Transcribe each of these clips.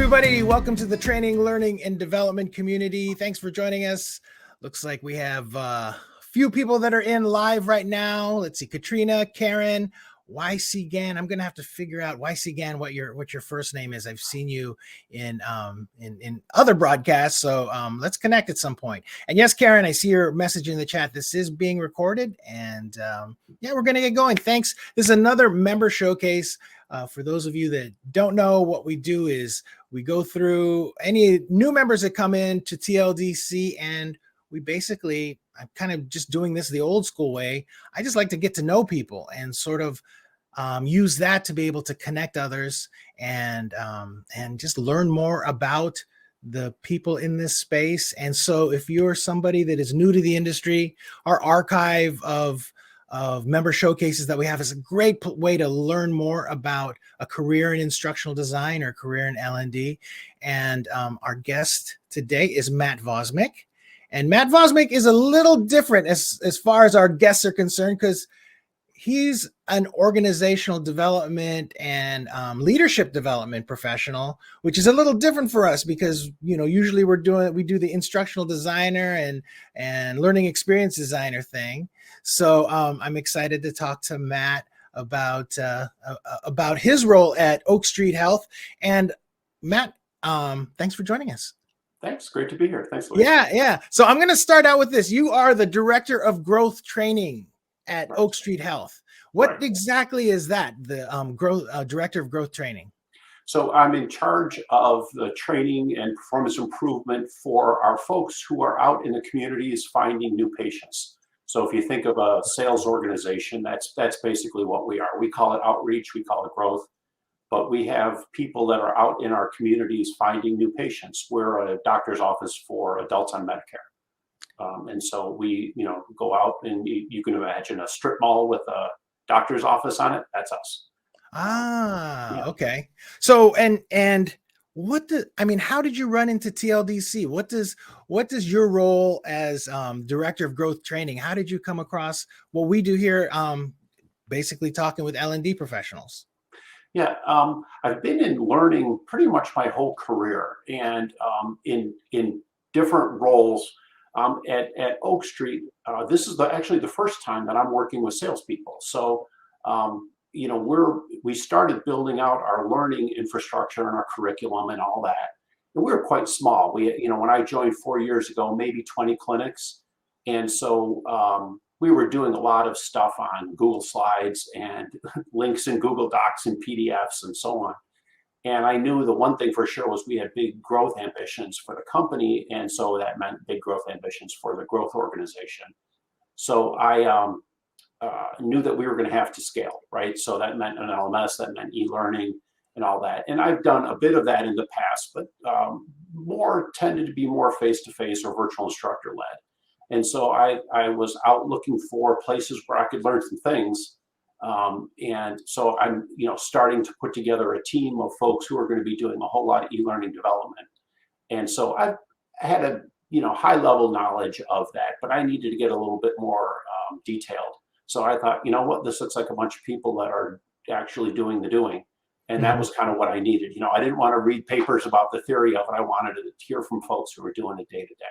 everybody. Welcome to the training, learning, and development community. Thanks for joining us. Looks like we have a few people that are in live right now. Let's see, Katrina, Karen, YC Gan. I'm going to have to figure out, YC Gan, what your first name is. I've seen you in other broadcasts, so let's connect at some point. And yes, Karen, I see your message in the chat. This is being recorded, and yeah, we're going to get going. Thanks. This is another member showcase. For those of you that don't know, what we do is we go through any new members that come in to TLDC, and we basically, I'm kind of just doing this the old school way. I just like to get to know people and sort of use that to be able to connect others and just learn more about the people in this space. And so if you're somebody that is new to the industry, our archive of member showcases that we have is a great way to learn more about a career in instructional design or career in L&D. And our guest today is Matt Vosmik. And Matt Vosmik is a little different as far as our guests are concerned, because he's an organizational development and leadership development professional, which is a little different for us because, you know, usually we do the instructional designer and learning experience designer thing. So I'm excited to talk to Matt about his role at Oak Street Health. And Matt, thanks for joining us. Thanks. Great to be here. Thanks, Louis. Yeah. So I'm going to start out with this. You are the Director of Growth Training at Oak Street Health. What exactly is that, the Director of Growth Training? So I'm in charge of the training and performance improvement for our folks who are out in the communities finding new patients. So if you think of a sales organization, that's basically what we are. We call it outreach, we call it growth, but we have people that are out in our communities finding new patients. We're a doctor's office for adults on Medicare. And so we, go out and you can imagine a strip mall with a doctor's office on it. That's us. Okay. So, and how did you run into TLDC? What does your role as Director of Growth Training, how did you come across what we do here, basically talking with L&D professionals? Yeah, I've been in learning pretty much my whole career, and in different roles. At Oak Street, this is actually the first time that I'm working with salespeople. So, we started building out our learning infrastructure and our curriculum and all that. And we were quite small. When I joined 4 years ago, maybe 20 clinics. And so we were doing a lot of stuff on Google Slides and links in Google Docs and PDFs and so on. And I knew the one thing for sure was we had big growth ambitions for the company. And so that meant big growth ambitions for the growth organization. So I knew that we were going to have to scale, right? So that meant an LMS, that meant e-learning and all that. And I've done a bit of that in the past, but more tended to be more face-to-face or virtual instructor led. And so I was out looking for places where I could learn some things. And so I'm, starting to put together a team of folks who are going to be doing a whole lot of e-learning development. And so I had a, high level knowledge of that, but I needed to get a little bit more detailed. So I thought, this looks like a bunch of people that are actually doing the doing. And that was kind of what I needed. I didn't want to read papers about the theory of it. I wanted to hear from folks who were doing it day to day.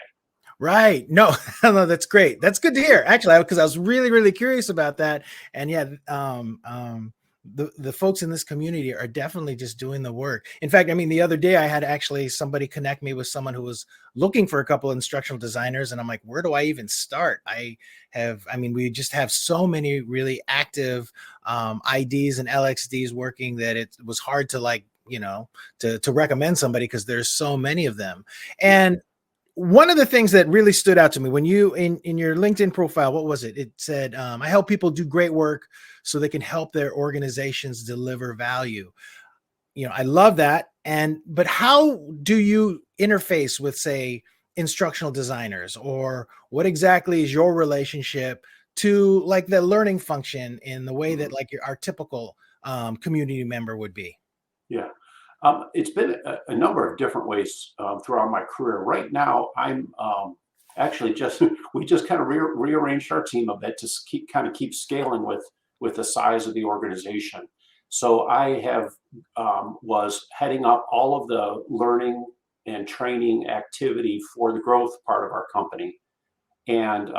Right. No, that's great. That's good to hear, actually, because I was really, really curious about that. And yeah, the folks in this community are definitely just doing the work. In fact, the other day I had actually somebody connect me with someone who was looking for a couple of instructional designers. And I'm like, where do I even start? We just have so many really active IDs and LXDs working that it was hard to to recommend somebody because there's so many of them. And one of the things that really stood out to me when you in your LinkedIn profile, what was it? It said, I help people do great work so they can help their organizations deliver value. I love that. But how do you interface with, say, instructional designers, or what exactly is your relationship to like the learning function in the way that like our typical community member would be? Yeah. It's been a number of different ways throughout my career. Right now, I'm actually we just kind of rearranged our team a bit to keep scaling with the size of the organization. So I have was heading up all of the learning and training activity for the growth part of our company, and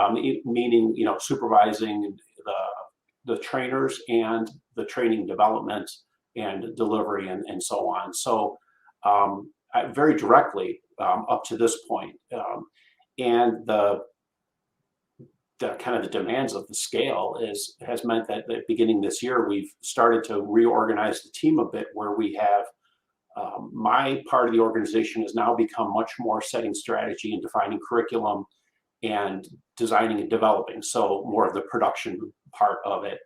meaning supervising the trainers and the training development and delivery and so on. So very directly up to this point, and the kind of the demands of the scale has meant that beginning this year we've started to reorganize the team a bit, where we have my part of the organization has now become much more setting strategy and defining curriculum and designing and developing, so more of the production part of it.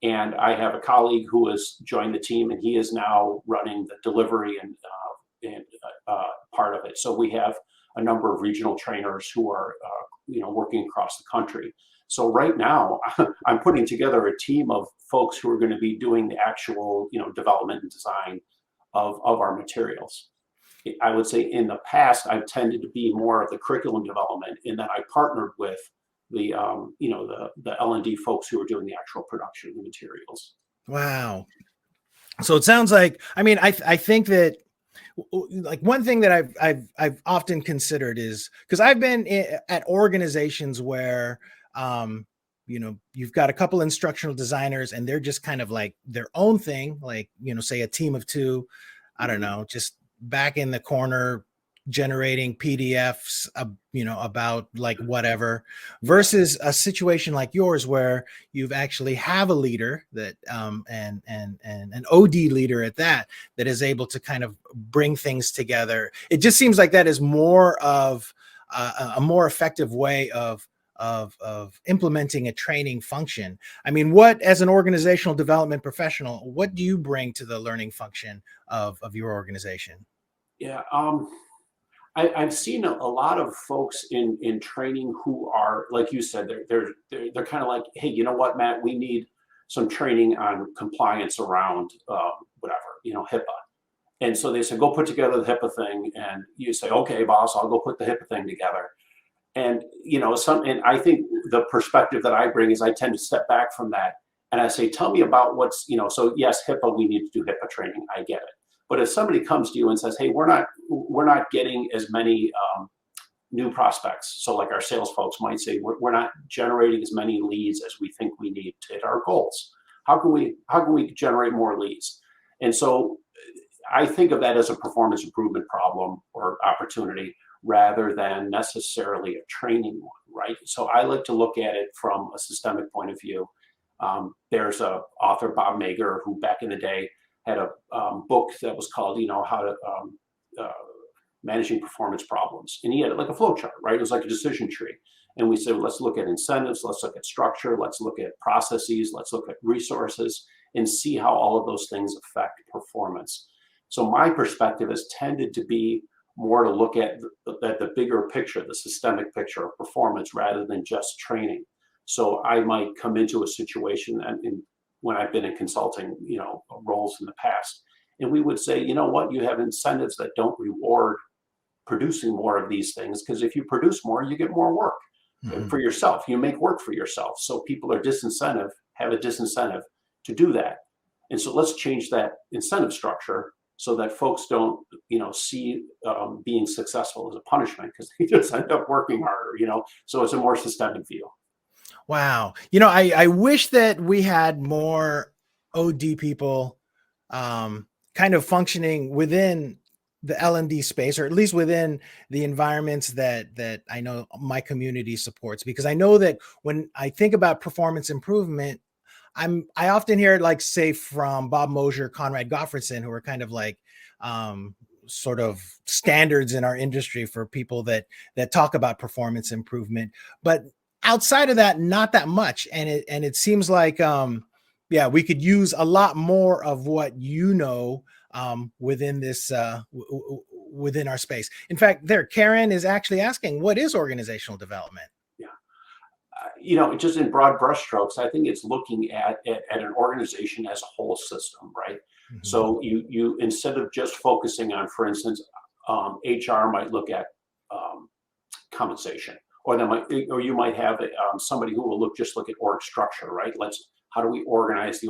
And I have a colleague who has joined the team, and he is now running the delivery and part of it. So we have a number of regional trainers who are working across the country. So right now I'm putting together a team of folks who are going to be doing the actual development and design of our materials. I would say in the past I've tended to be more of the curriculum development, and then I partnered with the the L&D folks who are doing the actual production of the materials. Wow. So it sounds like, I mean, I think that, like, one thing that I've often considered is, because I've been at organizations where you've got a couple instructional designers and they're just kind of like their own thing, like say a team of two, I don't know, just back in the corner generating PDFs about like whatever, versus a situation like yours where you've actually have a leader that and an OD leader at that is able to kind of bring things together. It just seems like that is more of a more effective way of implementing a training function. I mean, what, as an organizational development professional, what do you bring to the learning function of your organization? Yeah, I've seen a lot of folks in training who are, like you said, they're kind of like, hey, you know what, Matt, we need some training on compliance around whatever, HIPAA. And so they said, go put together the HIPAA thing, and you say, okay, boss, I'll go put the HIPAA thing together. And and I think the perspective that I bring is I tend to step back from that and I say, tell me about what's, so yes, HIPAA, we need to do HIPAA training. I get it. But if somebody comes to you and says, hey, we're not getting as many new prospects. So like our sales folks might say, we're not generating as many leads as we think we need to hit our goals. How can we generate more leads? And so I think of that as a performance improvement problem or opportunity, rather than necessarily a training one, right? So I like to look at it from a systemic point of view. There's a author, Bob Mager, who back in the day had a book that was called, how to managing performance problems. And he had like a flow chart, right? It was like a decision tree. And we said, well, let's look at incentives, let's look at structure, let's look at processes, let's look at resources, and see how all of those things affect performance. So my perspective has tended to be more to look at the bigger picture, the systemic picture of performance, rather than just training. So I might come into a situation, and when I've been in consulting, roles in the past, and we would say, you know what, you have incentives that don't reward producing more of these things, because if you produce more, you get more work for yourself. You make work for yourself. So people are have a disincentive to do that. And so let's change that incentive structure so that folks don't, see being successful as a punishment, because they just end up working harder, so it's a more systemic view. Wow. I wish that we had more OD people kind of functioning within the L&D space, or at least within the environments that I know my community supports, because I know that when I think about performance improvement, I often hear it, like, say, from Bob Mosher, Conrad Gottfredson, who are kind of like sort of standards in our industry for people that talk about performance improvement. But outside of that, not that much. And it seems like we could use a lot more of what within this within our space. In fact, Karen is actually asking, what is organizational development? Just in broad brushstrokes, I think it's looking at an organization as a whole system, right? Mm-hmm. So you instead of just focusing on, for instance, HR might look at compensation, or you might have somebody who will look at org structure, right? How do we organize the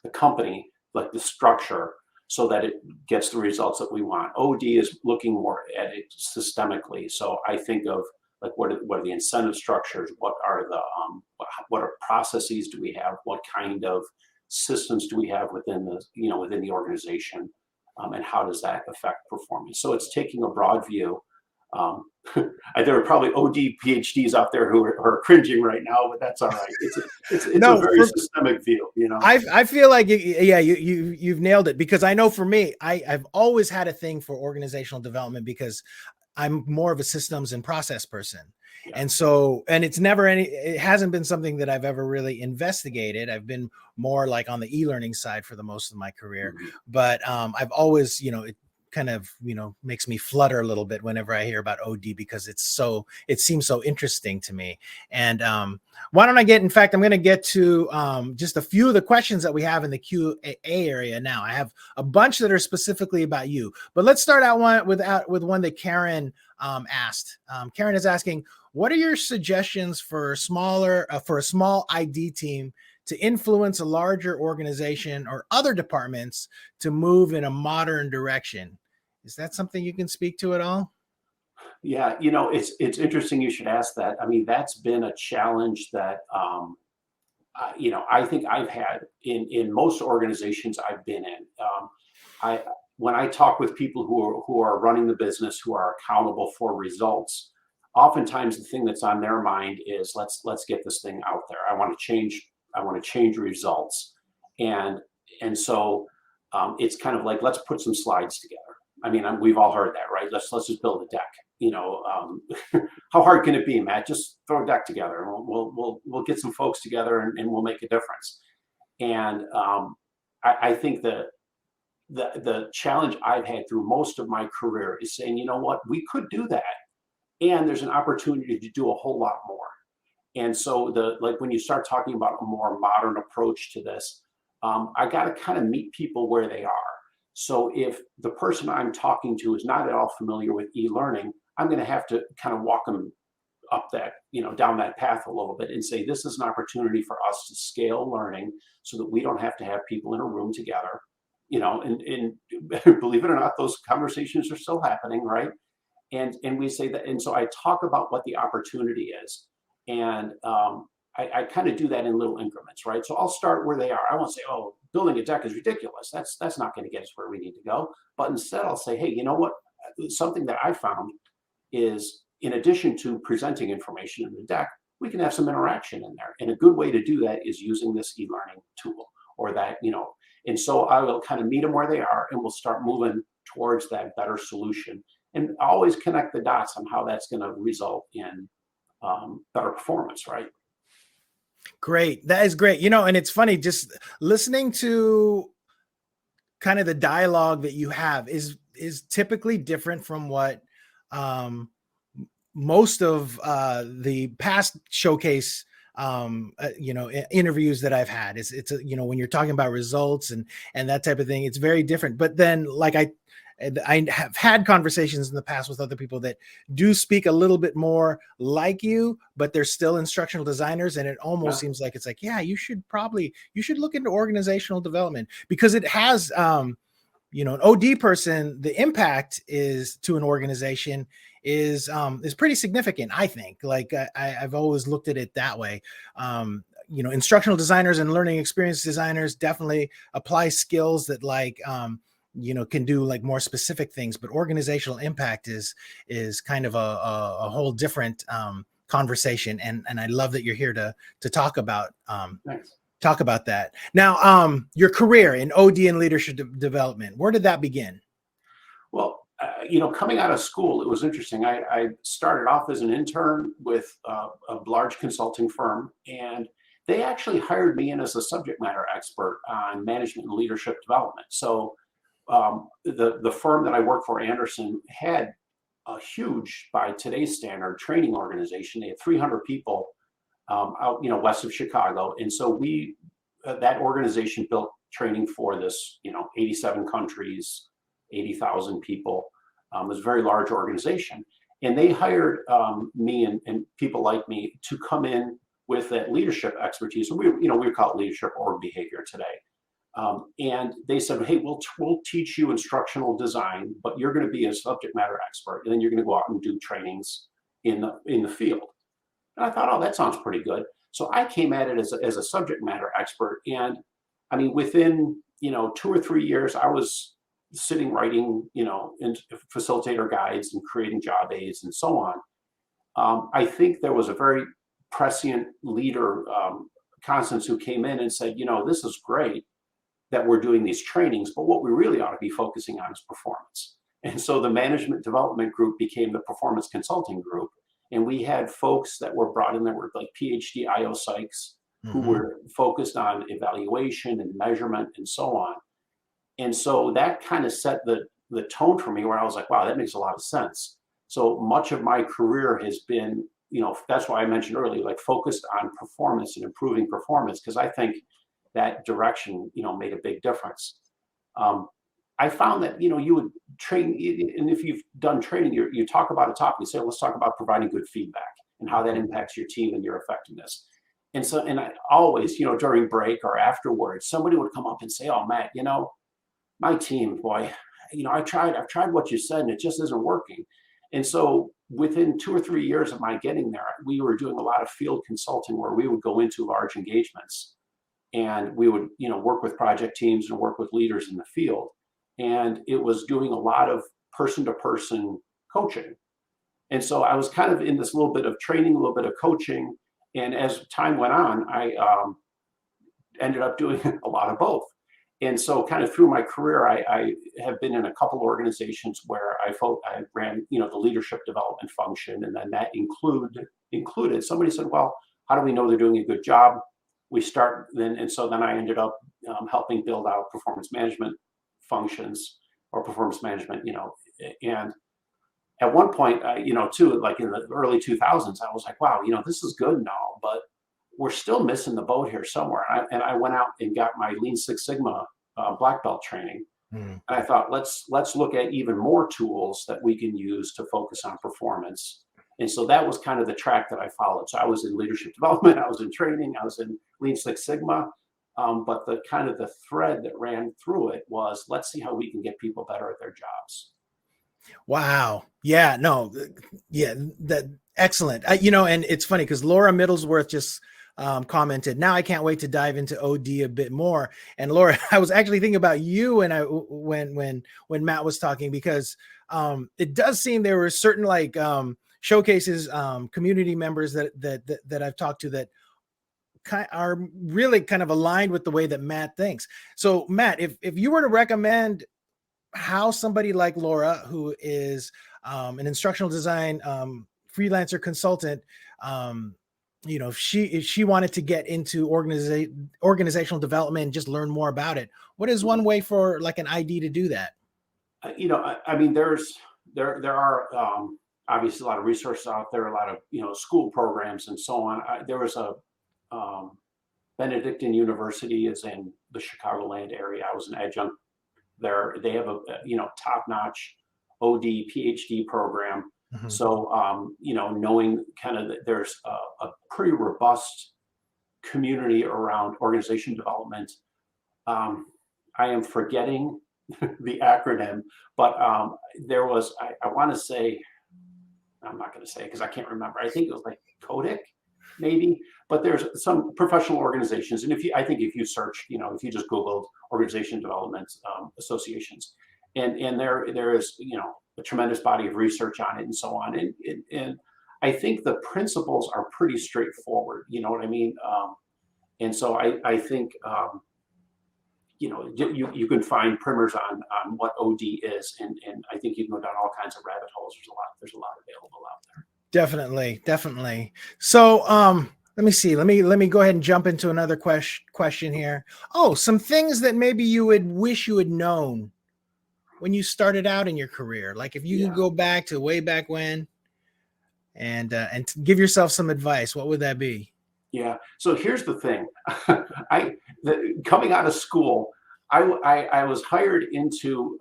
the company, like the structure, so that it gets the results that we want. OD is looking more at it systemically. So I think of like what are the incentive structures? What are the what are processes do we have? What kind of systems do we have within the within the organization, and how does that affect performance? So it's taking a broad view. There are probably OD PhDs out there who are cringing right now, but that's all right. It's No, a very systemic view, I feel like you've nailed it, because I know for me, I've always had a thing for organizational development because I'm more of a systems and process person. Yeah. And so, and it hasn't been something that I've ever really investigated. I've been more like on the e-learning side for the most of my career, but I've always, it kind of, makes me flutter a little bit whenever I hear about OD, because it seems so interesting to me. And why don't in fact, I'm going to get to just a few of the questions that we have in the Q&A area now. I have a bunch that are specifically about you, but let's start out with one that Karen asked. Karen is asking, what are your suggestions for a small ID team to influence a larger organization or other departments to move in a modern direction? Is that something you can speak to at all? Yeah, it's interesting you should ask that. I mean, that's been a challenge that I think I've had in most organizations I've been in. When I talk with people who are running the business, who are accountable for results, oftentimes the thing that's on their mind is let's get this thing out there. I want to change results, and so it's kind of like, let's put some slides together. I mean, we've all heard that, right? Let's just build a deck. How hard can it be, Matt? Just throw a deck together, and we'll get some folks together, and we'll make a difference. And I think the challenge I've had through most of my career is saying, you know what, we could do that, and there's an opportunity to do a whole lot more. And so when you start talking about a more modern approach to this, I got to kind of meet people where they are. So if the person I'm talking to is not at all familiar with e-learning, I'm going to have to kind of walk them up that, down that path a little bit and say, this is an opportunity for us to scale learning so that we don't have to have people in a room together, and believe it or not, those conversations are still happening, right? And we say that, and so I talk about what the opportunity is, and I kind of do that in little increments, right? So I'll start where they are. I won't say, oh, building a deck is ridiculous. That's not going to get us where we need to go. But instead, I'll say, hey, you know what? Something that I found is, in addition to presenting information in the deck, we can have some interaction in there. And a good way to do that is using this e-learning tool or that, and so I will kind of meet them where they are, and we'll start moving towards that better solution, and always connect the dots on how that's going to result in better performance, right? Great. That is great. And it's funny, just listening to kind of the dialogue that you have is typically different from what most of the past showcase interviews that I've had. It's when you're talking about results and that type of thing, it's very different. But then, like I have had conversations in the past with other people that do speak a little bit more like you, but they're still instructional designers. And it almost seems like it's like, yeah, you should look into organizational development, because it has, an OD person, the impact is to an organization is pretty significant. I think, like I've always looked at it that way. Instructional designers and learning experience designers definitely apply skills that can do like more specific things, but organizational impact is kind of a whole different conversation. And I love that you're here to talk about that. Now, your career in OD and leadership development, where did that begin? Well, coming out of school, it was interesting. I started off as an intern with a large consulting firm, and they actually hired me in as a subject matter expert on management and leadership development. So the firm that I worked for, Anderson, had a huge, by today's standard, training organization. They had 300 people out, west of Chicago. And so that organization built training for this, 87 countries, 80,000 people. It was a very large organization. And they hired me and people like me to come in with that leadership expertise. And we call it leadership or behavior today. And they said, hey, we'll teach you instructional design, but you're going to be a subject matter expert, and then you're going to go out and do trainings in the field. And I thought, oh, that sounds pretty good. So I came at it as a subject matter expert, and I mean, within 2 or 3 years, I was sitting writing in facilitator guides and creating job aids and so on. I think there was a very prescient leader, Constance, who came in and said, this is great that we're doing these trainings, but what we really ought to be focusing on is performance. And so the management development group became the performance consulting group. And we had folks that were brought in that were like PhD IO psychs who were focused on evaluation and measurement and so on. And so that kind of set the tone for me, where I was like, wow, that makes a lot of sense. So much of my career has been, that's why I mentioned earlier, like focused on performance and improving performance, because I think that direction, made a big difference. I found that, you would train, and if you've done training, you talk about a topic, you say, let's talk about providing good feedback and how that impacts your team and your effectiveness. And so, and I always, during break or afterwards, somebody would come up and say, oh, Matt, my team, boy, I've tried what you said and it just isn't working. And so within 2 or 3 years of my getting there, we were doing a lot of field consulting where we would go into large engagements and we would, work with project teams and work with leaders in the field. And it was doing a lot of person-to-person coaching. And so I was kind of in this little bit of training, a little bit of coaching. And as time went on, I ended up doing a lot of both. And so kind of through my career, I have been in a couple of organizations where I ran, the leadership development function. And then that included somebody said, well, how do we know they're doing a good job? We start then. And so then I ended up helping build out performance management functions or performance management, and at one point, too, like in the early 2000s, I was like, wow, this is good and all, but we're still missing the boat here somewhere. And I went out and got my Lean Six Sigma black belt training. And I thought, let's look at even more tools that we can use to focus on performance. And so that was kind of the track that I followed. So I was in leadership development, I was in training, I was in Lean Six Sigma. But the kind of the thread that ran through it was, let's see how we can get people better at their jobs. Wow. Yeah, no. Yeah, that excellent. And it's funny because Laura Middlesworth just commented, now I can't wait to dive into OD a bit more. And Laura, I was actually thinking about you when Matt was talking, because it does seem there were certain showcases, community members that I've talked to that are really kind of aligned with the way that Matt thinks. So Matt, if you were to recommend how somebody like Laura, who is an instructional design freelancer consultant, if she wanted to get into organizational development and just learn more about it, what is one way for like an ID to do that? I mean, there are obviously a lot of resources out there, a lot of school programs and so on. There was a Benedictine University is in the Chicagoland area. I was an adjunct there. They have a top-notch OD PhD program. So knowing kind of that there's a pretty robust community around organization development. I am forgetting the acronym, but there was I want to say, I'm not going to say because I can't remember. I think it was like Kodak, maybe. But there's some professional organizations, and I think if you search, if you just Googled organization development associations, and there is a tremendous body of research on it and so on, and I think the principles are pretty straightforward. You know what I mean? And so I think you can find primers on what OD is, and I think you can go down all kinds of rabbit holes. There's a lot available out there. Definitely. So let me see. Let me go ahead and jump into another question here. Oh, some things that maybe you would wish you had known when you started out in your career. Like if you could go back to way back when and give yourself some advice, what would that be? Yeah. So here's the thing. Coming out of school, I was hired into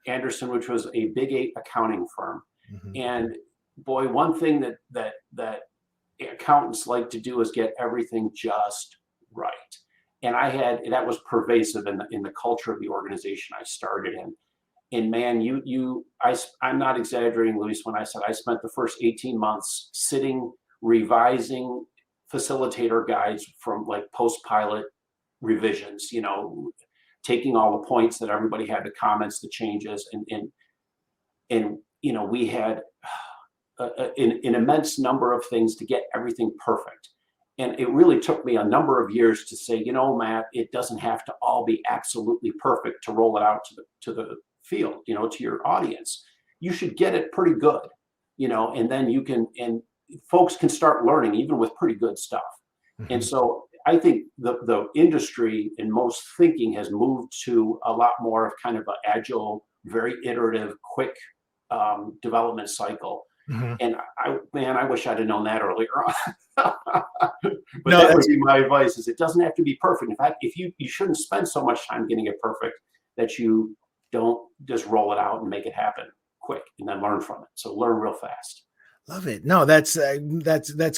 Anderson, which was a Big 8 accounting firm. And boy, one thing that accountants like to do is get everything just right. and that was pervasive in the culture of the organization I started in. And man, I'm not exaggerating, Luis, when I said I spent the first 18 months sitting, revising facilitator guides from like post-pilot revisions, taking all the points that everybody had, the comments, the changes, and we had an immense number of things to get everything perfect. And it really took me a number of years to say, Matt, it doesn't have to all be absolutely perfect to roll it out to the field, to your audience. You should get it pretty good, and then and folks can start learning even with pretty good stuff. Mm-hmm. And so I think the industry and most thinking has moved to a lot more of kind of an agile, very iterative, quick development cycle. Mm-hmm. And I wish I'd have known that earlier on. But that would be my advice: is it doesn't have to be perfect. In fact, if you shouldn't spend so much time getting it perfect that you don't just roll it out and make it happen quick and then learn from it. So learn real fast. Love it. No, that's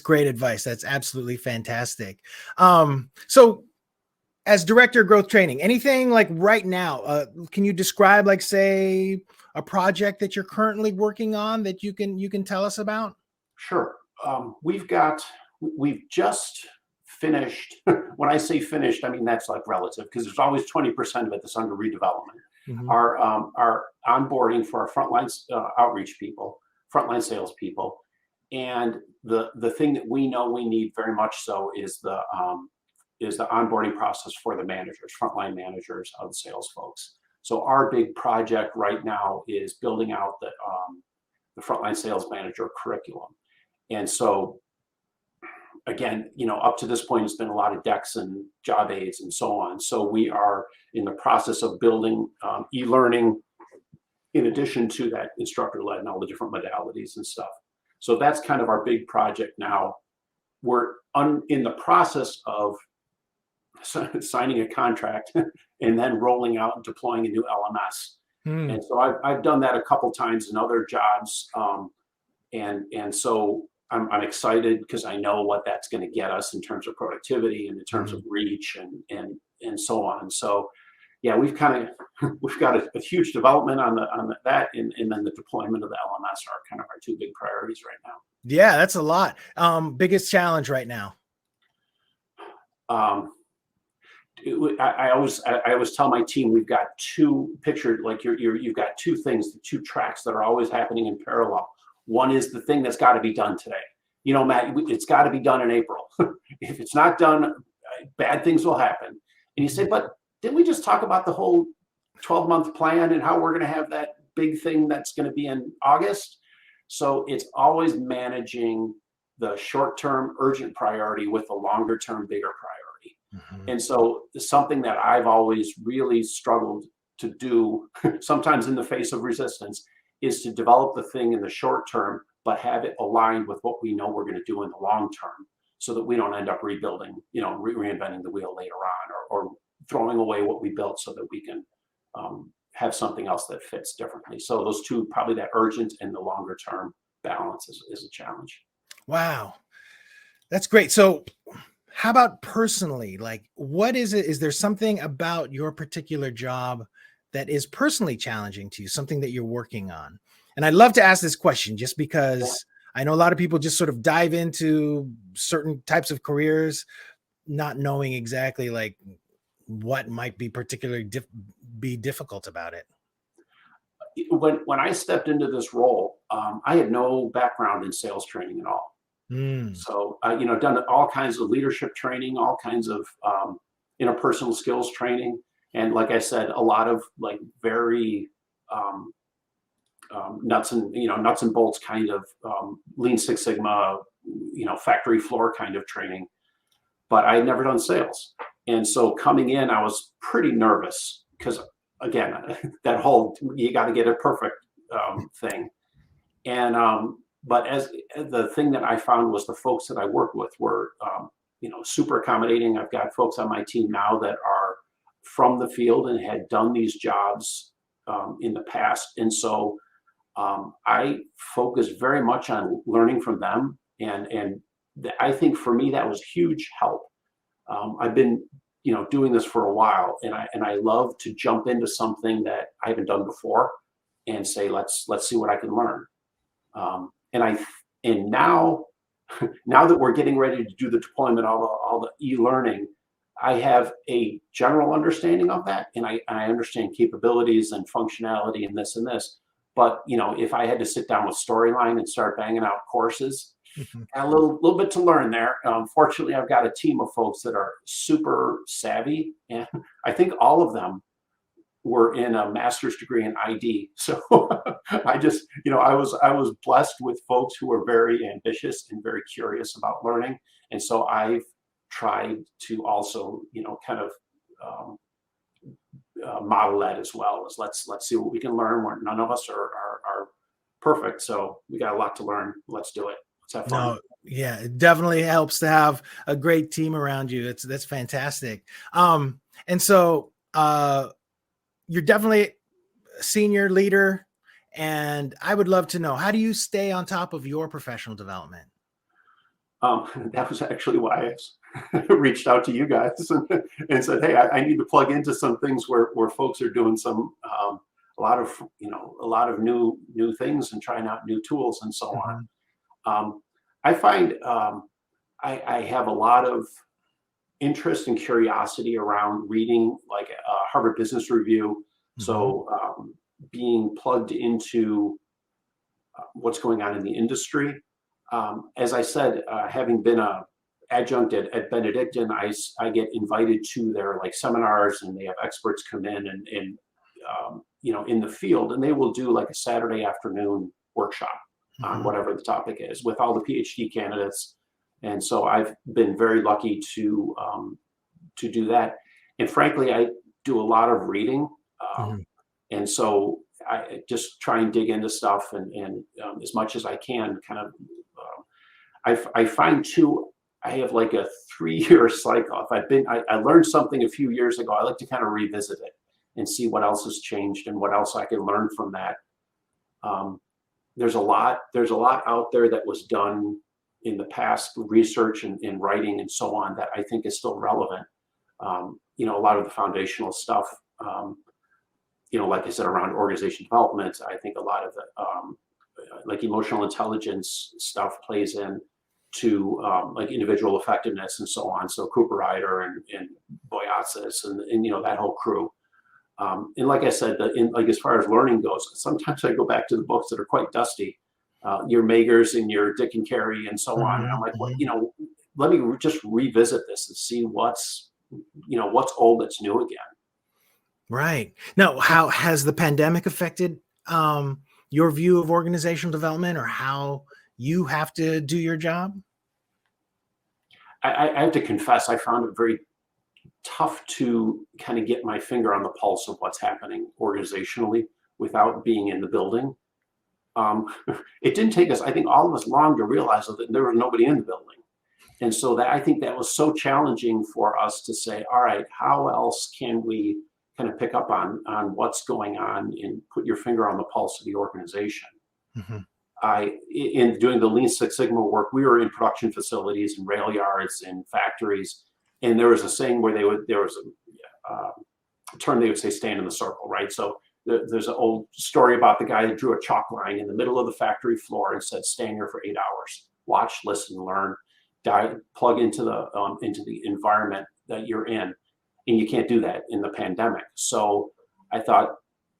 great advice. That's absolutely fantastic. So as director of growth training, anything like right now, can you describe, like, say, a project that you're currently working on that you can tell us about? Sure. We've just finished. When I say finished, I mean that's like relative, because there's always 20% of it that's under redevelopment. Mm-hmm. Our onboarding for our frontline outreach people, frontline sales people, and the thing that we know we need very much so is the onboarding process for the managers, frontline managers of the sales folks. So our big project right now is building out the frontline sales manager curriculum. And so again, up to this point, it's been a lot of decks and job aids and so on. So we are in the process of building e-learning in addition to that instructor-led and all the different modalities and stuff. So that's kind of our big project now. We're in the process of signing a contract and then rolling out and deploying a new LMS. And so I've done that a couple times in other jobs. And so I'm excited because I know what that's going to get us in terms of productivity and in terms of reach and so on. So yeah, we've got a huge development on that, and then the deployment of the LMS are kind of our two big priorities right now. Yeah, that's a lot. Biggest challenge right now. I always tell my team we've got two pictured, like you've got two things, two tracks that are always happening in parallel. One is the thing that's got to be done today. Matt, it's got to be done in April. If it's not done, bad things will happen. And you say, but didn't we just talk about the whole 12-month plan and how we're going to have that big thing that's going to be in August? So it's always managing the short-term urgent priority with the longer-term bigger priority. Mm-hmm. And so something that I've always really struggled to do, sometimes in the face of resistance, is to develop the thing in the short term, but have it aligned with what we know we're going to do in the long term, so that we don't end up rebuilding, reinventing the wheel later on, or throwing away what we built so that we can have something else that fits differently. So those two, probably that urgent and the longer term balance is a challenge. Wow. That's great. So how about personally, like, what is it? Is there something about your particular job that is personally challenging to you, something that you're working on? And I'd love to ask this question just because I know a lot of people just sort of dive into certain types of careers, not knowing exactly like what might be particularly be difficult about it. When I stepped into this role, I had no background in sales training at all. So, done all kinds of leadership training, all kinds of interpersonal skills training. And like I said, a lot of like very nuts and bolts kind of Lean Six Sigma, factory floor kind of training. But I had never done sales. And so coming in, I was pretty nervous because, again, that whole you got to get it perfect thing. And but as the thing that I found was the folks that I worked with were super accommodating. I've got folks on my team now that are from the field and had done these jobs in the past. And so I focus very much on learning from them. And I think for me, that was huge help. I've been doing this for a while, and I love to jump into something that I haven't done before and say, let's see what I can learn. And now now that we're getting ready to do the deployment, all the e-learning, I have a general understanding of that, and I understand capabilities and functionality and this and this. But if I had to sit down with Storyline and start banging out courses, got a little bit to learn there. Fortunately, I've got a team of folks that are super savvy, and I think all of them were in a master's degree in ID. So I just, I was blessed with folks who are very ambitious and very curious about learning, and so I've tried to also, kind of model that as well. As let's see what we can learn. None of us are perfect, so we got a lot to learn. Let's do it. Let's have fun. No, yeah, it definitely helps to have a great team around you. That's fantastic. And so you're definitely a senior leader, and I would love to know, how do you stay on top of your professional development? That was actually why I reached out to you guys and said, hey, I need to plug into some things where folks are doing some a lot of new things and trying out new tools and so on. I find I have a lot of interest and curiosity around reading, like Harvard Business Review. So being plugged into what's going on in the industry. As I said, having been a adjunct at Benedictine, I get invited to their like seminars, and they have experts come in and in the field, and they will do like a Saturday afternoon workshop on whatever the topic is with all the PhD candidates. And so I've been very lucky to do that. And frankly, I do a lot of reading. And so I just try and dig into stuff and as much as I can kind of, I find too, I have like a 3-year cycle. If I learned something a few years ago, I like to kind of revisit it and see what else has changed and what else I can learn from that. There's a lot out there that was done in the past, research and writing and so on, that I think is still relevant. A lot of the foundational stuff, like I said, around organization development, I think a lot of the like emotional intelligence stuff plays in to like individual effectiveness and so on. So Cooper Ryder and Boyatzis and that whole crew. And like I said, as far as learning goes, sometimes I go back to the books that are quite dusty, your Magers and your Dick and Carey and so on. And I'm like, let me just revisit this and see what's old that's new again. Right. Now, how has the pandemic affected your view of organizational development, or how you have to do your job? I have to confess, I found it very tough to kind of get my finger on the pulse of what's happening organizationally without being in the building. It didn't take us, I think, all of us long to realize that there was nobody in the building. And so I think that was so challenging for us to say, all right, how else can we kind of pick up on what's going on and put your finger on the pulse of the organization? In doing the Lean Six Sigma work, we were in production facilities and rail yards and factories. And there was a saying where there was a term they would say, stand in the circle, right? So there's an old story about the guy who drew a chalk line in the middle of the factory floor and said, stand here for 8 hours, watch, listen, learn, plug into the environment that you're in. And you can't do that in the pandemic. So I thought,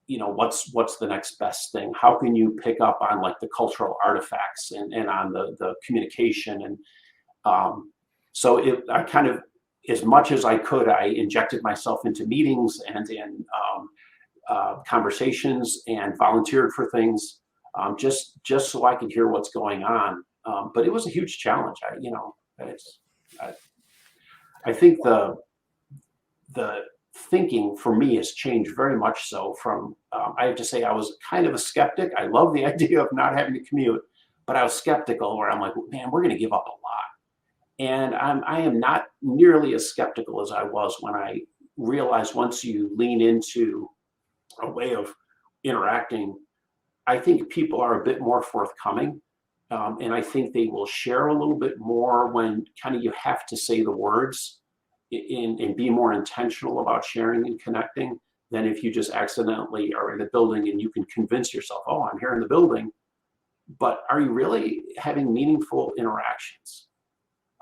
what's the next best thing? How can you pick up on like the cultural artifacts and on the communication? And so I kind of, as much as I could, I injected myself into meetings and in conversations and volunteered for things, just so I could hear what's going on. But it was a huge challenge. I think the thinking for me has changed very much so from, I have to say, I was kind of a skeptic. I love the idea of not having to commute, but I was skeptical where I'm like, man, we're going to give up a lot. And I am not nearly as skeptical as I was when I realized once you lean into a way of interacting, I think people are a bit more forthcoming. And I think they will share a little bit more when kind of you have to say the words. and be more intentional about sharing and connecting than if you just accidentally are in a building and you can convince yourself, oh, I'm here in the building, but are you really having meaningful interactions?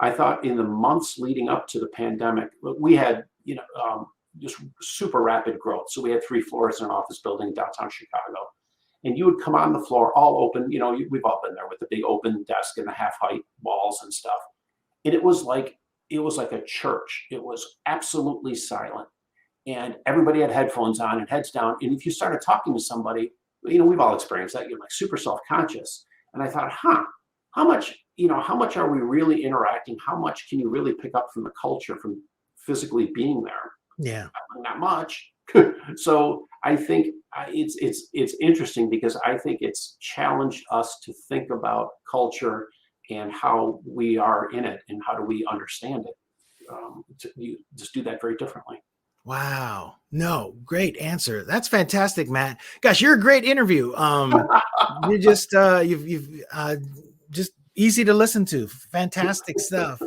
I thought in the months leading up to the pandemic, we had, just super rapid growth. So we had 3 floors in an office building downtown Chicago. And you would come on the floor all open, we've all been there with the big open desk and the half height walls and stuff. And it was like a church. It was absolutely silent. And everybody had headphones on and heads down. And if you started talking to somebody, we've all experienced that, you're like super self-conscious. And I thought, how much are we really interacting? How much can you really pick up from the culture, from physically being there? Yeah. Not much. So I think it's interesting because I think it's challenged us to think about culture and how we are in it and how do we understand it. You just do that very differently. Wow. No, great answer. That's fantastic, Matt. Gosh, you're a great interview. You're just you've just easy to listen to. Fantastic stuff.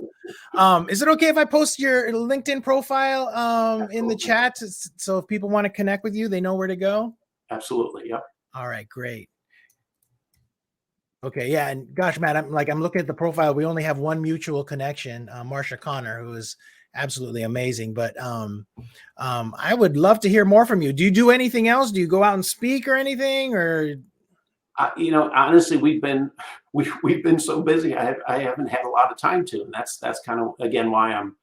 Is it okay if I post your LinkedIn profile in the chat so if people want to connect with you, they know where to go? Absolutely. Yep. All right, great. Okay, yeah, and gosh, Matt, I'm looking at the profile. We only have one mutual connection, Marsha Connor, who is absolutely amazing. But I would love to hear more from you. Do you do anything else? Do you go out and speak or anything? Or honestly, we've been so busy. I haven't had a lot of time to, and that's kind of again why I'm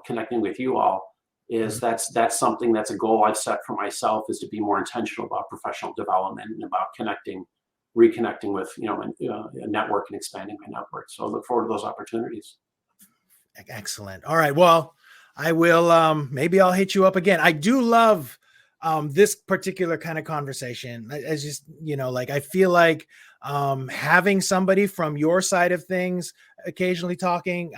connecting with you all. Is that's something that's a goal I've set for myself, is to be more intentional about professional development and about reconnecting with a network and expanding my network. So I look forward to those opportunities. Excellent. All right. Well, I will. Maybe I'll hit you up again. I do love this particular kind of conversation. As just I feel like having somebody from your side of things occasionally talking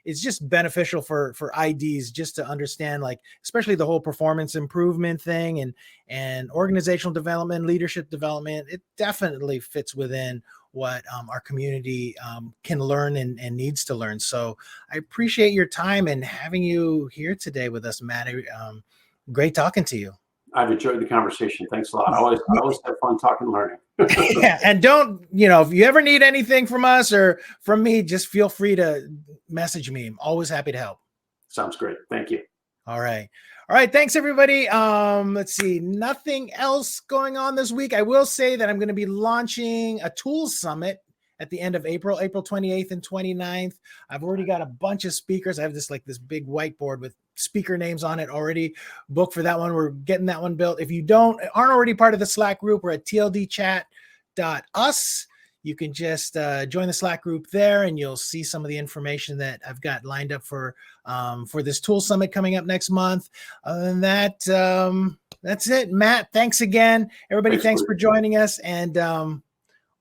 is just beneficial for IDs, just to understand, especially the whole performance improvement thing and organizational development, leadership development. It definitely fits within what our community can learn and needs to learn. So I appreciate your time and having you here today with us, Matt. Great talking to you. I've enjoyed the conversation. Thanks a lot. I always have fun talking and learning. Yeah. And don't, if you ever need anything from us or from me, just feel free to message me. I'm always happy to help. Sounds great. Thank you. All right. All right. Thanks, everybody. Let's see. Nothing else going on this week. I will say that I'm going to be launching a tools summit at the end of April 28th and 29th. I've already got a bunch of speakers. I have this big whiteboard with speaker names on it already booked for that one. We're getting that one built. If you aren't already part of the Slack group, we're at tldchat.us. You can just join the Slack group there and you'll see some of the information that I've got lined up for this tool summit coming up next month. Other than that, that's it. Matt, thanks again. Everybody, thanks for joining us, and we'll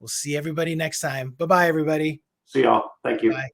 see everybody next time. Bye-bye, everybody. See y'all. Thank you. Bye.